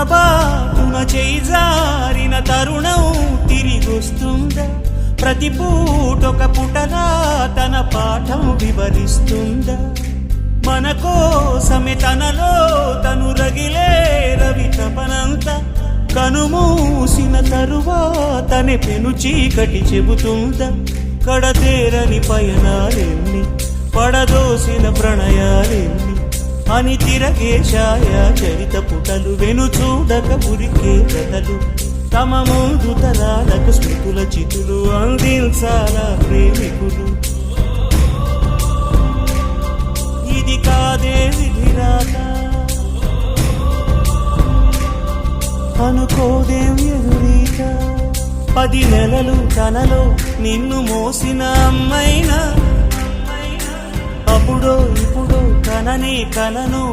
పొరపాటున చేజారిన తరుణం తిరిగొస్తుందా? ప్రతి పూటొక పుటలా తన పాఠం వివరిస్తుందా? మన కోసమే తనలో తను రగిలే రవి తపనంత కనుమూసిన తరువాతనే పెను చీకటి చెబుతుందా? కడతేరని పయనాలెన్ని పడదోసిన ప్రణయాలెన్ని అని తిరగే ఛాయా చరిత పుటలు వెను చూడక ఉరికే కథలు తమ ముందు తరాలకు స్మృతుల చితులు అందించాలా ప్రేమికులు. ఇది కాదే విధిరాత అనుకోదేం ఎదురీత. 10 నెలలు తనలో నిన్ను మోసిన అమ్మైనా అప్పుడో ఇప్పుడో కననే కలను